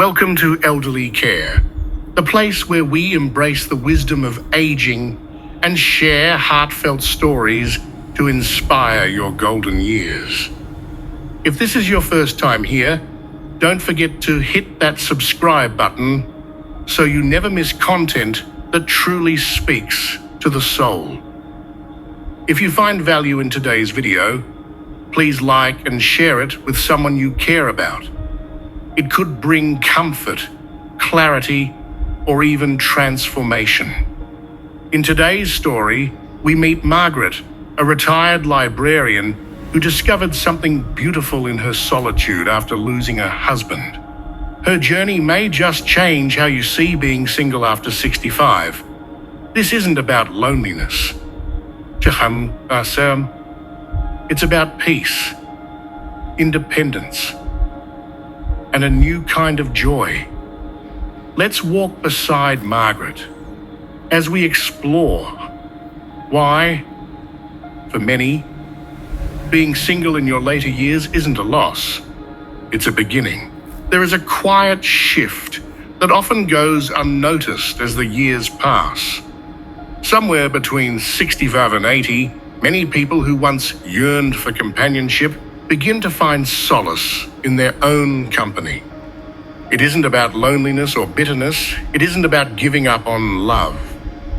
Welcome to Elderly Care, the place where we embrace the wisdom of aging and share heartfelt stories to inspire your golden years. If this is your first time here, don't forget to hit that subscribe button so you never miss content that truly speaks to the soul. If you find value in today's video, please like and share it with someone you care about. It could bring comfort, clarity, or even transformation. In today's story, we meet Margaret, a retired librarian who discovered something beautiful in her solitude after losing her husband. Her journey may just change how you see being single after 65. This isn't about loneliness. It's about peace, independence, and a new kind of joy. Let's walk beside Margaret as we explore why, for many, being single in your later years isn't a loss, it's a beginning. There is a quiet shift that often goes unnoticed as the years pass. Somewhere between 65 and 80, many people who once yearned for companionship begin to find solace in their own company. It isn't about loneliness or bitterness. It isn't about giving up on love.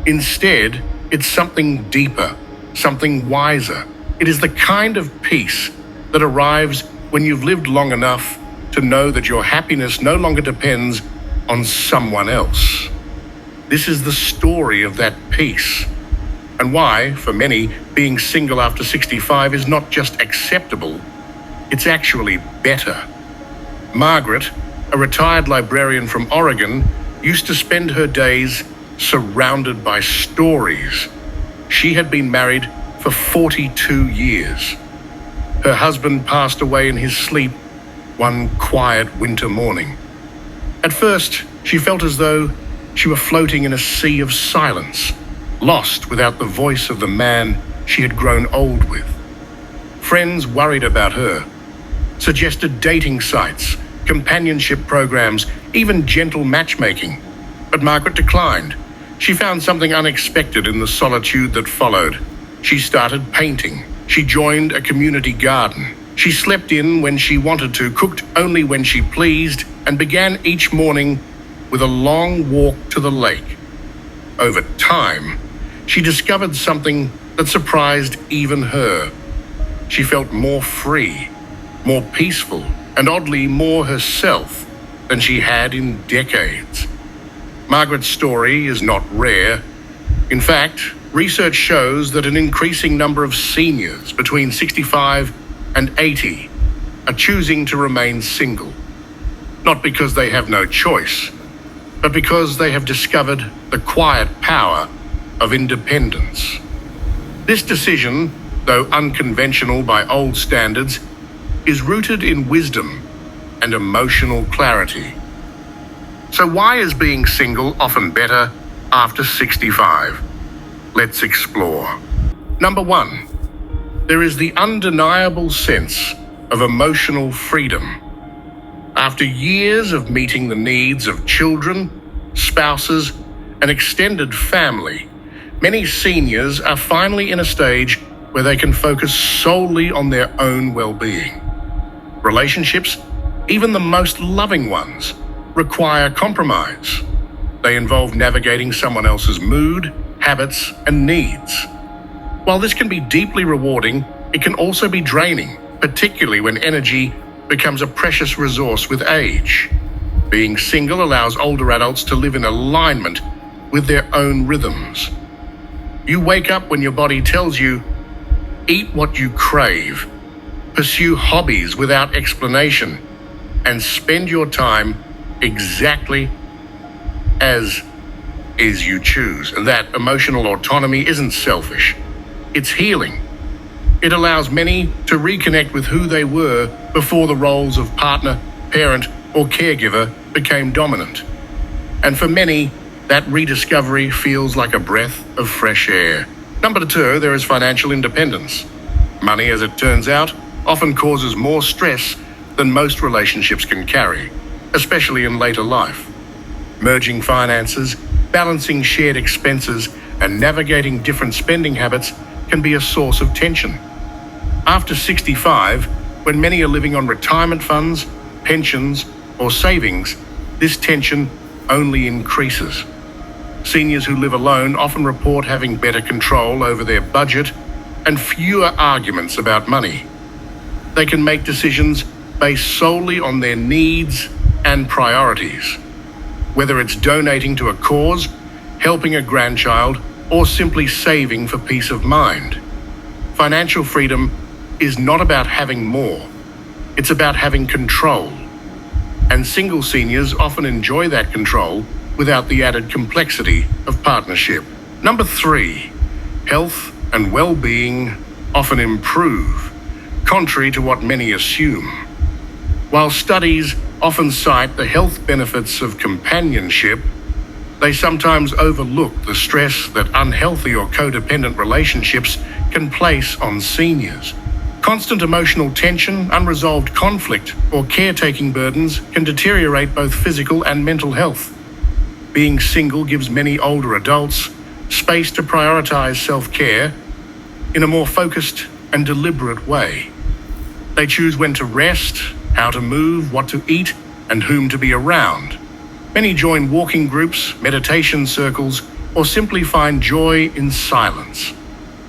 Instead, it's something deeper, something wiser. It is the kind of peace that arrives when you've lived long enough to know that your happiness no longer depends on someone else. This is the story of that peace, and why, for many, being single after 65 is not just acceptable, it's actually better. Margaret, a retired librarian from Oregon, used to spend her days surrounded by stories. She had been married for 42 years. Her husband passed away in his sleep one quiet winter morning. At first, she felt as though she were floating in a sea of silence, lost without the voice of the man she had grown old with. Friends worried about her, suggested dating sites, companionship programs, even gentle matchmaking. But Margaret declined. She found something unexpected in the solitude that followed. She started painting. She joined a community garden. She slept in when she wanted to, cooked only when she pleased, and began each morning with a long walk to the lake. Over time, she discovered something that surprised even her. She felt more free, more peaceful, and oddly more herself than she had in decades. Margaret's story is not rare. In fact, research shows that an increasing number of seniors between 65 and 80 are choosing to remain single, not because they have no choice, but because they have discovered the quiet power of independence. This decision, though unconventional by old standards, is rooted in wisdom and emotional clarity. So why is being single often better after 65? Let's explore. Number 1, there is the undeniable sense of emotional freedom. After years of meeting the needs of children, spouses, and extended family, many seniors are finally in a stage where they can focus solely on their own well-being. Relationships, even the most loving ones, require compromise. They involve navigating someone else's mood, habits, and needs. While this can be deeply rewarding, it can also be draining, particularly when energy becomes a precious resource with age. Being single allows older adults to live in alignment with their own rhythms. You wake up when your body tells you, eat what you crave, pursue hobbies without explanation, and spend your time exactly as is you choose. And that emotional autonomy isn't selfish. It's healing. It allows many to reconnect with who they were before the roles of partner, parent, or caregiver became dominant. And for many, that rediscovery feels like a breath of fresh air. Number 2, there is financial independence. Money, as it turns out, often causes more stress than most relationships can carry. especially in later life. Merging finances, balancing shared expenses, and navigating different spending habits can be a source of tension. After 65, when many are living on retirement funds, pensions, or savings, this tension only increases. Seniors who live alone often report having better control over their budget and fewer arguments about money. They can make decisions based solely on their needs and priorities, whether it's donating to a cause, helping a grandchild, or simply saving for peace of mind. Financial freedom is not about having more, it's about having control. And single seniors often enjoy that control without the added complexity of partnership. Number 3, health and well-being often improve, contrary to what many assume. While studies often cite the health benefits of companionship, they sometimes overlook the stress that unhealthy or codependent relationships can place on seniors. Constant emotional tension, unresolved conflict, or caretaking burdens can deteriorate both physical and mental health. Being single gives many older adults space to prioritize self-care in a more focused and deliberate way. They choose when to rest, how to move, what to eat, and whom to be around. Many join walking groups, meditation circles, or simply find joy in silence.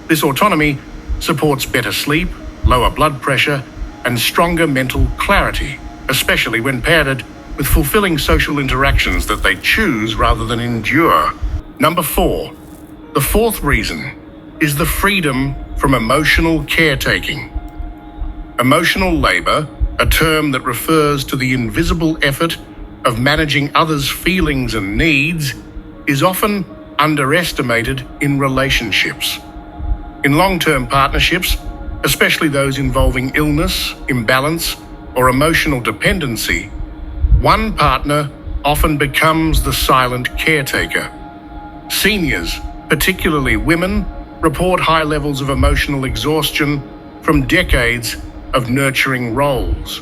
This autonomy supports better sleep, lower blood pressure, and stronger mental clarity, especially when paired with fulfilling social interactions that they choose rather than endure. Number 4. The fourth reason is the freedom from emotional caretaking. Emotional labor, a term that refers to the invisible effort of managing others' feelings and needs, is often underestimated in relationships. In long-term partnerships, especially those involving illness, imbalance, or emotional dependency, one partner often becomes the silent caretaker. Seniors, particularly women, report high levels of emotional exhaustion from decades of nurturing roles.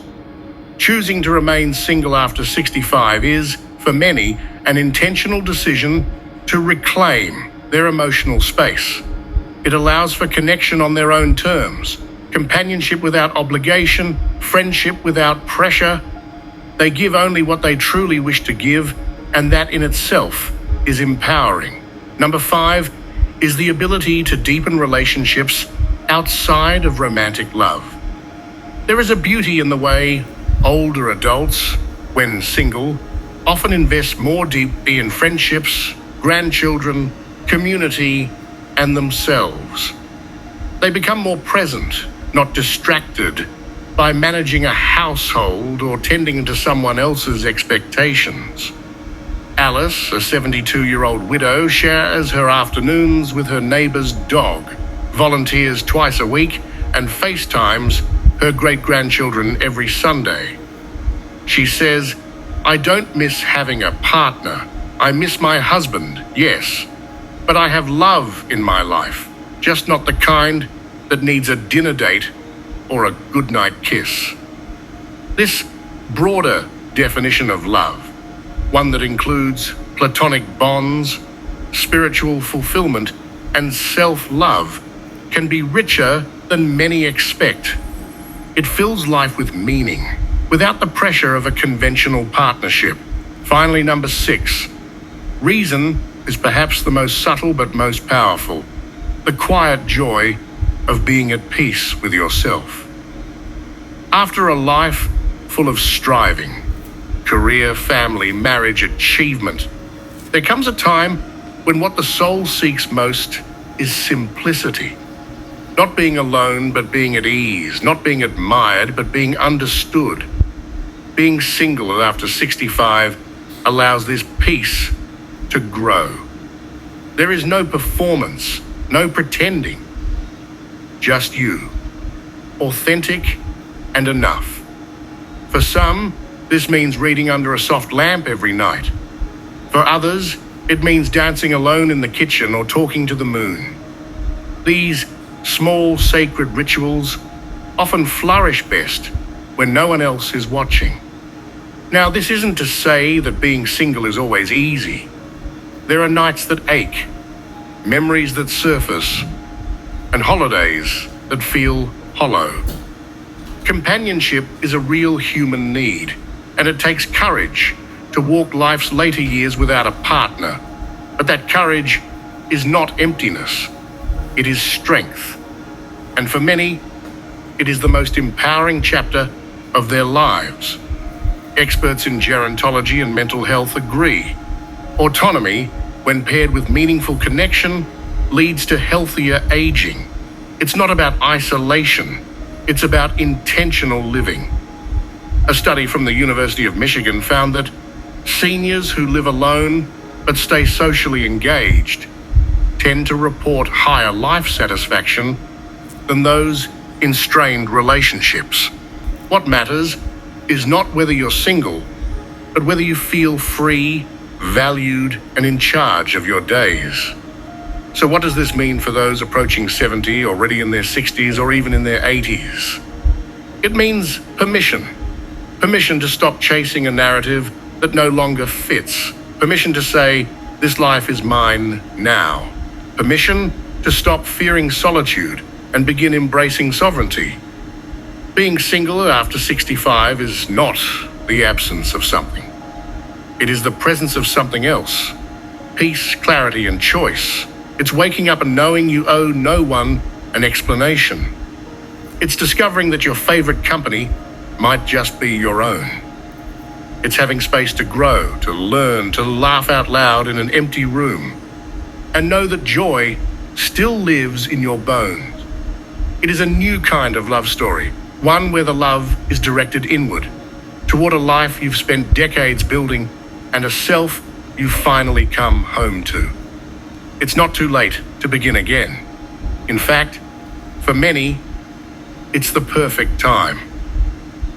Choosing to remain single after 65 is, for many, an intentional decision to reclaim their emotional space. It allows for connection on their own terms, companionship without obligation, friendship without pressure. They give only what they truly wish to give, and that in itself is empowering. Number 5 is the ability to deepen relationships outside of romantic love. There is a beauty in the way older adults, when single, often invest more deeply in friendships, grandchildren, community, and themselves. They become more present, not distracted by managing a household or tending to someone else's expectations. Alice, a 72-year-old widow, shares her afternoons with her neighbor's dog, volunteers twice a week, and FaceTimes her great-grandchildren every Sunday. She says, "I don't miss having a partner. I miss my husband, yes. But I have love in my life, just not the kind that needs a dinner date or a goodnight kiss." This broader definition of love, one that includes platonic bonds, spiritual fulfillment, and self-love, can be richer than many expect. It fills life with meaning, without the pressure of a conventional partnership. Finally, number 6. Reason is perhaps the most subtle but most powerful. The quiet joy of being at peace with yourself. After a life full of striving, career, family, marriage, achievement, there comes a time when what the soul seeks most is simplicity. Not being alone, but being at ease. Not being admired, but being understood. Being single after 65 allows this peace to grow. There is no performance, no pretending. Just you, authentic and enough. For some, this means reading under a soft lamp every night. For others, it means dancing alone in the kitchen or talking to the moon. These small sacred rituals often flourish best when no one else is watching. Now, this isn't to say that being single is always easy. There are nights that ache, memories that surface, and holidays that feel hollow. Companionship is a real human need, and it takes courage to walk life's later years without a partner. But that courage is not emptiness. It is strength. And for many, it is the most empowering chapter of their lives. Experts in gerontology and mental health agree. Autonomy, when paired with meaningful connection, leads to healthier aging. It's not about isolation. It's about intentional living. A study from the University of Michigan found that seniors who live alone but stay socially engaged tend to report higher life satisfaction than those in strained relationships. What matters is not whether you're single, but whether you feel free, valued, and in charge of your days. So what does this mean for those approaching 70, already in their 60s, or even in their 80s? It means permission. Permission to stop chasing a narrative that no longer fits. Permission to say, this life is mine now. Permission to stop fearing solitude and begin embracing sovereignty. Being single after 65 is not the absence of something. It is the presence of something else. Peace, clarity, and choice. It's waking up and knowing you owe no one an explanation. It's discovering that your favorite company might just be your own. It's having space to grow, to learn, to laugh out loud in an empty room, and know that joy still lives in your bones. It is a new kind of love story, one where the love is directed inward, toward a life you've spent decades building and a self you've finally come home to. It's not too late to begin again. In fact, for many, it's the perfect time.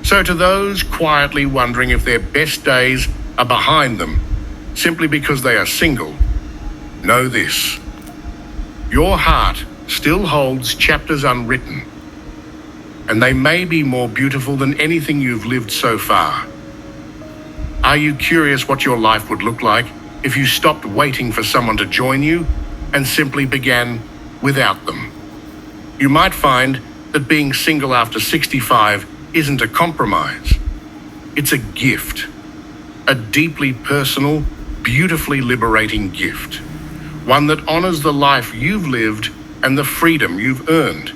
So to those quietly wondering if their best days are behind them simply because they are single, know this: your heart still holds chapters unwritten, and they may be more beautiful than anything you've lived so far. Are you curious what your life would look like if you stopped waiting for someone to join you and simply began without them? You might find that being single after 65 isn't a compromise. It's a gift. A deeply personal, beautifully liberating gift. One that honors the life you've lived and the freedom you've earned.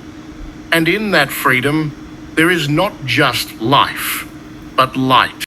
And in that freedom, there is not just life, but light.